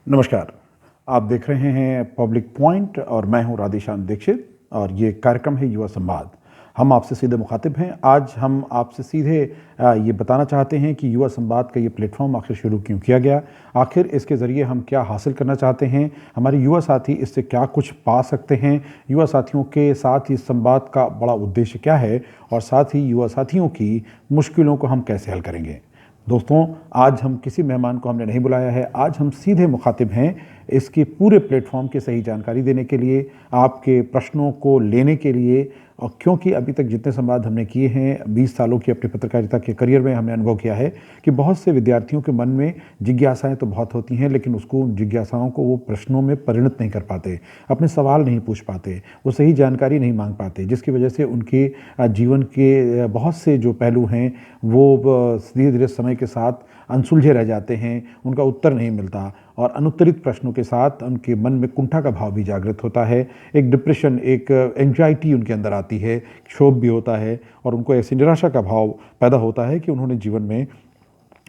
नमस्कार। आप देख रहे हैं पब्लिक पॉइंट और मैं हूं राधेश्याम दीक्षित और ये कार्यक्रम है युवा संवाद। हम आपसे सीधे मुखातिब हैं। आज हम आपसे सीधे ये बताना चाहते हैं कि युवा संवाद का ये प्लेटफॉर्म आखिर शुरू क्यों किया गया, आखिर इसके ज़रिए हम क्या हासिल करना चाहते हैं, हमारे युवा साथी इससे क्या कुछ पा सकते हैं, युवा साथियों के साथ इस संवाद का बड़ा उद्देश्य क्या है और साथ ही युवा साथियों की मुश्किलों को हम कैसे हल करेंगे। दोस्तों, आज हम किसी मेहमान को हमने नहीं बुलाया है, आज हम सीधे मुखातिब हैं इसके पूरे प्लेटफॉर्म की सही जानकारी देने के लिए, आपके प्रश्नों को लेने के लिए। और क्योंकि अभी तक जितने संवाद हमने किए हैं 20 सालों की अपनी पत्रकारिता के करियर में, हमने अनुभव किया है कि बहुत से विद्यार्थियों के मन में जिज्ञासाएं तो बहुत होती हैं, लेकिन उसको जिज्ञासाओं को वो प्रश्नों में परिणत नहीं कर पाते, अपने सवाल नहीं पूछ पाते, वो सही जानकारी नहीं मांग पाते, जिसकी वजह से उनके जीवन के बहुत से जो पहलू हैं वो धीरे धीरे समय के साथ अनसुलझे रह जाते हैं, उनका उत्तर नहीं मिलता और अनुत्तरित प्रश्नों के साथ उनके मन में कुंठा का भाव भी जागृत होता है, एक डिप्रेशन, एक एंजाइटी उनके अंदर आती है, क्षोभ भी होता है और उनको ऐसी निराशा का भाव पैदा होता है कि उन्होंने जीवन में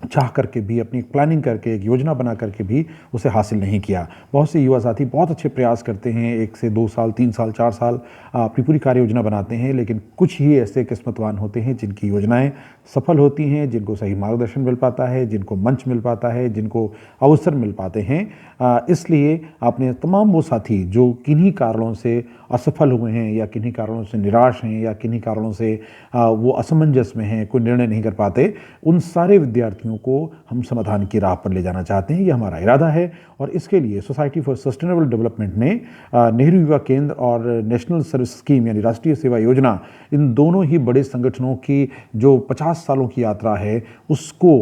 चाह करके भी, अपनी प्लानिंग करके, एक योजना बना करके भी उसे हासिल नहीं किया। बहुत से युवा साथी बहुत अच्छे प्रयास करते हैं, 1 से 2 साल, 3 साल, 4 साल अपनी पूरी कार्य योजना बनाते हैं, लेकिन कुछ ही ऐसे किस्मतवान होते हैं जिनकी योजनाएं सफल होती हैं, जिनको सही मार्गदर्शन मिल पाता है, जिनको मंच मिल पाता है, जिनको अवसर मिल पाते हैं। इसलिए आपने तमाम वो साथी जो किन्हीं कारणों से असफल हुए हैं या किन्हीं कारणों से निराश हैं या किन्हीं कारणों से वो असमंजस में हैं, कोई निर्णय नहीं कर पाते, उन सारे विद्यार्थियों को हम समाधान की राह पर ले जाना चाहते हैं। ये हमारा इरादा है और इसके लिए सोसाइटी फॉर सस्टेनेबल डेवलपमेंट ने नेहरू युवा केंद्र और नेशनल सर्विस स्कीम यानी राष्ट्रीय सेवा योजना, इन दोनों ही बड़े संगठनों की जो 50 सालों की यात्रा है उसको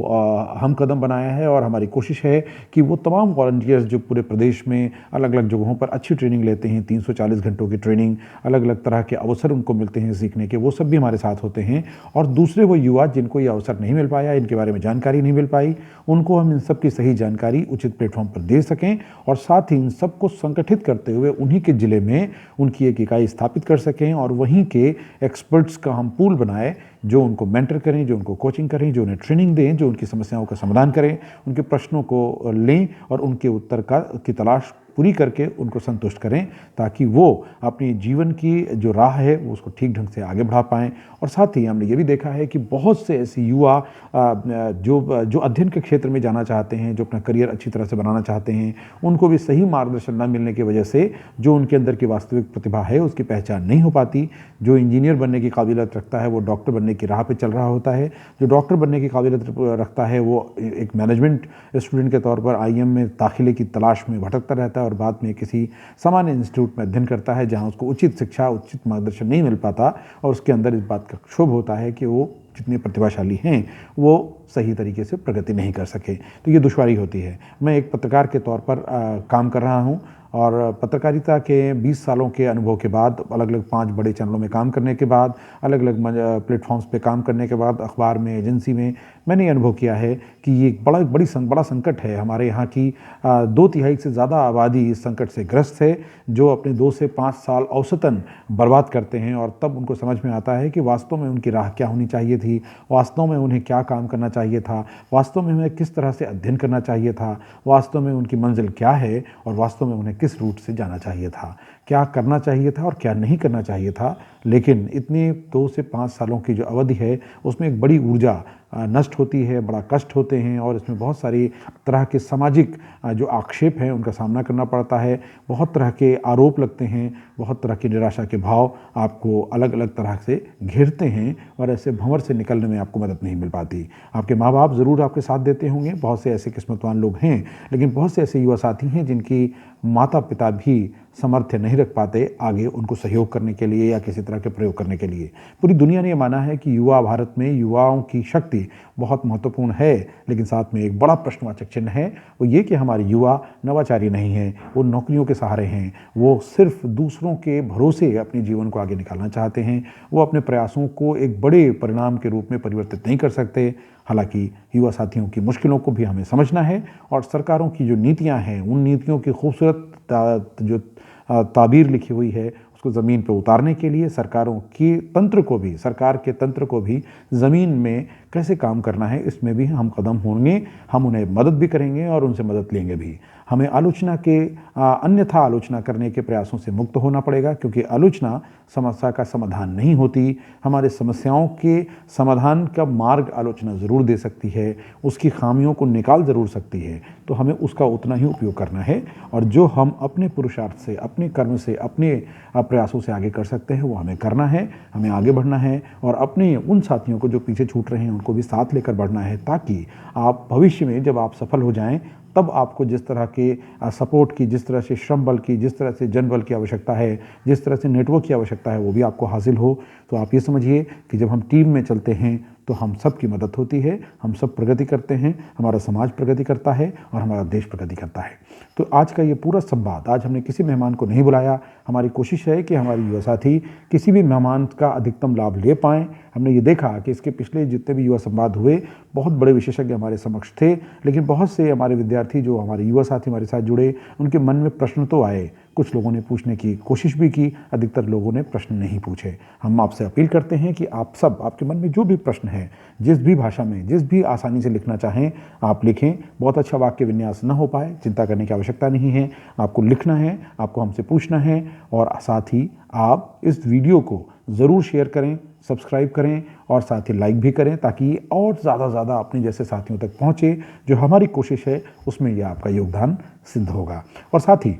हम कदम बनाया है और हमारी कोशिश है कि वो तमाम वॉलंटियर्स जो पूरे प्रदेश में अलग अलग जगहों पर अच्छी ट्रेनिंग लेते हैं, 340 घंटों की ट्रेनिंग, अलग अलग तरह के अवसर उनको मिलते हैं सीखने के, वो सब भी हमारे साथ होते हैं। और दूसरे वो युवा जिनको ये अवसर नहीं मिल पाया, इनके बारे में जानकारी नहीं मिल पाई, उनको हम इन सब की सही जानकारी उचित प्लेटफॉर्म पर दे सकें और साथ ही इन सबको संगठित करते हुए उन्हीं के ज़िले में उनकी एक इकाई स्थापित कर सकें और वहीं के एक्सपर्ट्स का हम पूल बनाए जो उनको मेंटर करें, जो उनको कोचिंग करें, जो उन्हें ट्रेनिंग दें, जो उनकी समस्याओं का समाधान करें, उनके प्रश्नों को लें और उनके उत्तर की तलाश पूरी करके उनको संतुष्ट करें, ताकि वो अपनी जीवन की जो राह है वो उसको ठीक ढंग से आगे बढ़ा पाएँ। और साथ ही हमने ये भी देखा है कि बहुत से ऐसे युवा जो अध्ययन के क्षेत्र में जाना चाहते हैं, जो अपना करियर अच्छी तरह से बनाना चाहते हैं, उनको भी सही मार्गदर्शन न मिलने की वजह से जो उनके अंदर की वास्तविक प्रतिभा है उसकी पहचान नहीं हो पाती। जो इंजीनियर बनने की काबिलियत रखता है वो डॉक्टर बनने की राह पे चल रहा होता है, जो डॉक्टर बनने की काबिलियत रखता है वो एक मैनेजमेंट स्टूडेंट के तौर पर आईएम में दाखिले की तलाश में भटकता रहता है और बाद में किसी सामान्य इंस्टीट्यूट में अध्ययन करता है जहाँ उसको उचित शिक्षा, उचित मार्गदर्शन नहीं मिल पाता और उसके अंदर इस बात का क्षोभ होता है कि वो जितने प्रतिभाशाली हैं वो सही तरीके से प्रगति नहीं कर सके। तो ये दुश्वारी होती है। मैं एक पत्रकार के तौर पर काम कर रहा हूँ और पत्रकारिता के 20 सालों के अनुभव के बाद, अलग अलग 5 बड़े चैनलों में काम करने के बाद, अलग अलग प्लेटफॉर्म्स पे काम करने के बाद, अखबार में, एजेंसी में, मैंने ये अनुभव किया है कि ये एक बड़ा संकट है। हमारे यहाँ की 2/3 से ज़्यादा आबादी इस संकट से ग्रस्त है, जो अपने 2 से 5 साल औसतन बर्बाद करते हैं और तब उनको समझ में आता है कि वास्तव में उनकी राह क्या होनी चाहिए थी, वास्तव में उन्हें क्या काम करना चाहिए था, वास्तव में उन्हें किस तरह से अध्ययन करना चाहिए था, वास्तव में उनकी मंजिल क्या है और वास्तव में उन्हें किस रूट से जाना चाहिए था, क्या करना चाहिए था और क्या नहीं करना चाहिए था। लेकिन इतने 2 से 5 सालों की जो अवधि है उसमें एक बड़ी ऊर्जा नष्ट होती है, बड़ा कष्ट होते हैं और इसमें बहुत सारी तरह के सामाजिक जो आक्षेप हैं उनका सामना करना पड़ता है, बहुत तरह के आरोप लगते हैं, बहुत तरह की निराशा के भाव आपको अलग अलग तरह से घेरते हैं और ऐसे भंवर से निकलने में आपको मदद नहीं मिल पाती। आपके माँ बाप ज़रूर आपके साथ देते होंगे, बहुत से ऐसे किस्मतवान लोग हैं, लेकिन बहुत से ऐसे युवा साथी हैं जिनकी माता पिता भी सामर्थ्य नहीं रख पाते आगे उनको सहयोग करने के लिए या किसी तरह के प्रयोग करने के लिए। पूरी दुनिया ने ये माना है कि युवा भारत में युवाओं की शक्ति बहुत महत्वपूर्ण है, लेकिन साथ में एक बड़ा प्रश्नवाचक चिन्ह है, वो ये कि हमारे युवा नवाचारी नहीं हैं, वो नौकरियों के सहारे हैं, वो सिर्फ दूसरों के भरोसे अपने जीवन को आगे निकालना चाहते हैं, वो अपने प्रयासों को एक बड़े परिणाम के रूप में परिवर्तित नहीं कर सकते। हालांकि युवा साथियों की मुश्किलों को भी हमें समझना है और सरकारों की जो नीतियां हैं उन नीतियों की खूबसूरत जो ताबीर लिखी हुई है उसको ज़मीन पर उतारने के लिए सरकार के तंत्र को भी ज़मीन में कैसे काम करना है, इसमें भी हम कदम होंगे। हम उन्हें मदद भी करेंगे और उनसे मदद लेंगे भी। हमें आलोचना के अन्यथा आलोचना करने के प्रयासों से मुक्त होना पड़ेगा, क्योंकि आलोचना समस्या का समाधान नहीं होती। हमारे समस्याओं के समाधान का मार्ग आलोचना ज़रूर दे सकती है, उसकी खामियों को निकाल ज़रूर सकती है, तो हमें उसका उतना ही उपयोग करना है। और जो हम अपने पुरुषार्थ से, अपने कर्म से, अपने प्रयासों से आगे कर सकते हैं वो हमें करना है। हमें आगे बढ़ना है और अपने उन साथियों को जो पीछे छूट रहे हैं उनको भी साथ लेकर बढ़ना है, ताकि आप भविष्य में जब आप सफल हो जाएं तब आपको जिस तरह के सपोर्ट की, जिस तरह से श्रम बल की, जिस तरह से जनबल की आवश्यकता है, जिस तरह से नेटवर्क की आवश्यकता है, वो भी आपको हासिल हो। तो आप ये समझिए कि जब हम टीम में चलते हैं तो हम सब की मदद होती है, हम सब प्रगति करते हैं, हमारा समाज प्रगति करता है और हमारा देश प्रगति करता है। तो आज का ये पूरा संवाद, आज हमने किसी मेहमान को नहीं बुलाया। हमारी कोशिश है कि हमारे युवा साथी किसी भी मेहमान का अधिकतम लाभ ले पाएँ। हमने ये देखा कि इसके पिछले जितने भी युवा संवाद हुए, बहुत बड़े विशेषज्ञ हमारे समक्ष थे, लेकिन बहुत से हमारे विद्यार्थी जो हमारे युवा साथी हमारे साथ जुड़े, उनके मन में प्रश्न तो आए। कुछ लोगों ने पूछने की कोशिश भी की, अधिकतर लोगों ने प्रश्न नहीं पूछे। हम आपसे अपील करते हैं कि आप सब, आपके मन में जो भी प्रश्न है, जिस भी भाषा में, जिस भी आसानी से लिखना चाहें आप लिखें। बहुत अच्छा वाक्य विन्यास न हो पाए, चिंता करने की आवश्यकता नहीं है। आपको लिखना है, आपको हमसे पूछना है, और साथ ही आप इस वीडियो को ज़रूर शेयर करें, सब्सक्राइब करें और साथ ही लाइक भी करें, ताकि ये और ज़्यादा अपने जैसे साथियों तक पहुँचे। जो हमारी कोशिश है उसमें यह आपका योगदान सिद्ध होगा। और साथ ही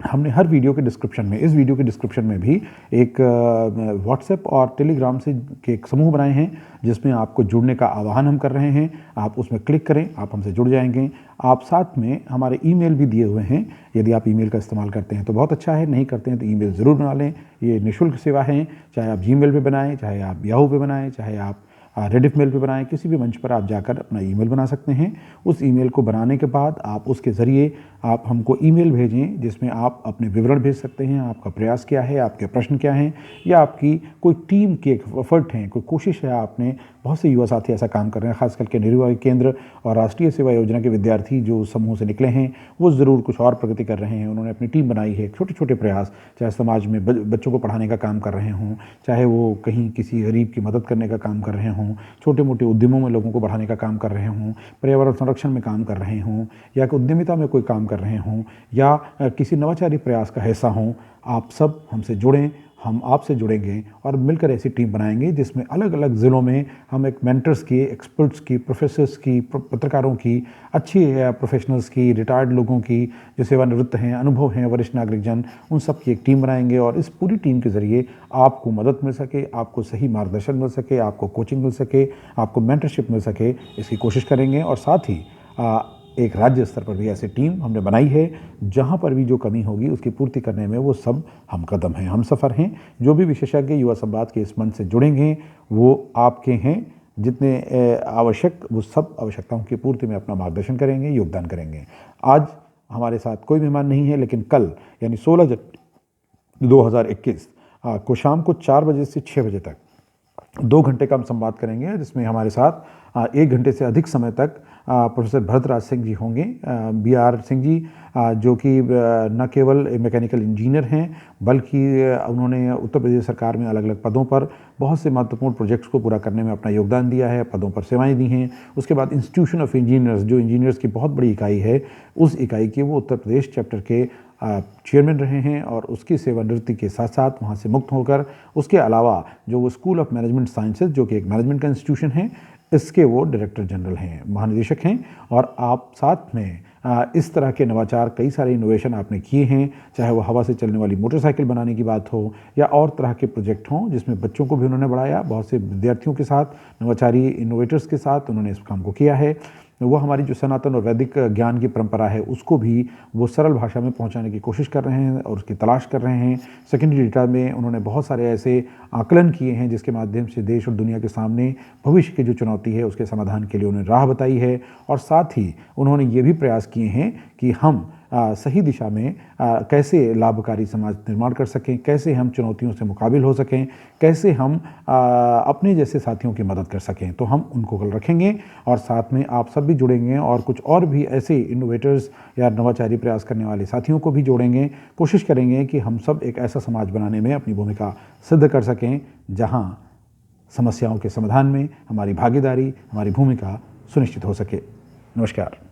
हमने हर वीडियो के डिस्क्रिप्शन में, इस वीडियो के डिस्क्रिप्शन में भी एक व्हाट्सएप और टेलीग्राम से के एक समूह बनाए हैं, जिसमें आपको जुड़ने का आह्वान हम कर रहे हैं। आप उसमें क्लिक करें, आप हमसे जुड़ जाएंगे। आप साथ में हमारे ईमेल भी दिए हुए हैं, यदि आप ईमेल का इस्तेमाल करते हैं तो बहुत अच्छा है, नहीं करते हैं तो ईमेल ज़रूर बना लें। ये निःशुल्क सेवा है, चाहे आप जीमेल पे बनाएं, चाहे आप याहू पे बनाएं, चाहे आप रेडिफ मेल पे बनाएं, किसी भी मंच पर आप जाकर अपना ईमेल बना सकते हैं। उस ईमेल को बनाने के बाद आप उसके ज़रिए आप हमको ईमेल भेजें, जिसमें आप अपने विवरण भेज सकते हैं, आपका प्रयास क्या है, आपके प्रश्न क्या हैं, या आपकी कोई टीम के एफर्ट हैं, कोई कोशिश है। आपने बहुत से युवा साथी ऐसा काम कर रहे हैं, खास करके नेहरू युवा केंद्र और राष्ट्रीय सेवा योजना के विद्यार्थी जो समूह से निकले हैं, वो ज़रूर कुछ और प्रगति कर रहे हैं। उन्होंने अपनी टीम बनाई है, छोटे छोटे प्रयास, चाहे समाज में बच्चों को पढ़ाने का काम कर रहे हों, चाहे वो कहीं किसी गरीब की मदद करने का काम कर रहे हों, छोटे मोटे उद्यमों में लोगों को बढ़ाने का काम कर रहे हों, पर्यावरण संरक्षण में काम कर रहे हों, या उद्यमिता में कोई काम कर रहे हों, या किसी नवाचारी प्रयास का हिस्सा हों। आप सब हमसे जुड़ें, हम आपसे जुड़ेंगे और मिलकर ऐसी टीम बनाएंगे जिसमें अलग अलग ज़िलों में हम एक मेंटर्स की, एक्सपर्ट्स की, प्रोफेसर्स की, पत्रकारों की, अच्छी प्रोफेशनल्स की, रिटायर्ड लोगों की, जो सेवानिवृत्त हैं, अनुभव हैं, वरिष्ठ नागरिक जन, उन सब की एक टीम बनाएंगे। और इस पूरी टीम के ज़रिए आपको मदद मिल सके, आपको सही मार्गदर्शन मिल सके, आपको कोचिंग मिल सके, आपको मेंटरशिप मिल सके, इसकी कोशिश करेंगे। और साथ ही एक राज्य स्तर पर भी ऐसी टीम हमने बनाई है, जहां पर भी जो कमी होगी उसकी पूर्ति करने में वो सब हम कदम हैं, हम सफ़र हैं। जो भी विशेषज्ञ युवा संवाद के इस मंच से जुड़ेंगे वो आपके हैं, जितने आवश्यक, वो सब आवश्यकताओं की पूर्ति में अपना मार्गदर्शन करेंगे, योगदान करेंगे। आज हमारे साथ कोई मेहमान नहीं है, लेकिन कल यानी 16 जनवरी 2021 को शाम को 4 बजे से 6 बजे तक 2 घंटे का हम संवाद करेंगे, जिसमें हमारे साथ 1 घंटे से अधिक समय तक प्रोफेसर भरतराज सिंह जी होंगे। BR सिंह जी जो कि न केवल मैकेनिकल इंजीनियर हैं, बल्कि उन्होंने उत्तर प्रदेश सरकार में अलग अलग पदों पर बहुत से महत्वपूर्ण प्रोजेक्ट्स को पूरा करने में अपना योगदान दिया है, पदों पर सेवाएं दी हैं। उसके बाद इंस्टीट्यूशन ऑफ इंजीनियर्स, जो इंजीनियर्स की बहुत बड़ी इकाई है, उस इकाई के वो उत्तर प्रदेश चैप्टर के चेयरमैन रहे हैं, और उसकी सेवानिवृत्ति के साथ साथ वहाँ से मुक्त होकर उसके अलावा जो वो स्कूल ऑफ मैनेजमेंट साइंसेज, जो कि एक मैनेजमेंट का इंस्टीट्यूशन है, इसके वो डायरेक्टर जनरल हैं, महानिदेशक हैं। और आप साथ में इस तरह के नवाचार, कई सारे इनोवेशन आपने किए हैं, चाहे वो हवा से चलने वाली मोटरसाइकिल बनाने की बात हो या और तरह के प्रोजेक्ट हों, जिसमें बच्चों को भी उन्होंने बढ़ाया, बहुत से विद्यार्थियों के साथ, नवाचारी इनोवेटर्स के साथ उन्होंने इस काम को किया है। वो हमारी जो सनातन और वैदिक ज्ञान की परंपरा है उसको भी वो सरल भाषा में पहुंचाने की कोशिश कर रहे हैं और उसकी तलाश कर रहे हैं। सेकेंडरी डेटा में उन्होंने बहुत सारे ऐसे आकलन किए हैं जिसके माध्यम से देश और दुनिया के सामने भविष्य की जो चुनौती है उसके समाधान के लिए उन्होंने राह बताई है। और साथ ही उन्होंने ये भी प्रयास किए हैं कि हम सही दिशा में कैसे लाभकारी समाज निर्माण कर सकें, कैसे हम चुनौतियों से मुकाबिल हो सकें, कैसे हम अपने जैसे साथियों की मदद कर सकें। तो हम उनको कल रखेंगे और साथ में आप सब भी जुड़ेंगे और कुछ और भी ऐसे इनोवेटर्स या नवाचारी प्रयास करने वाले साथियों को भी जोड़ेंगे। कोशिश करेंगे कि हम सब एक ऐसा समाज बनाने में अपनी भूमिका सिद्ध कर सकें जहाँ समस्याओं के समाधान में हमारी भागीदारी, हमारी भूमिका सुनिश्चित हो सके। नमस्कार।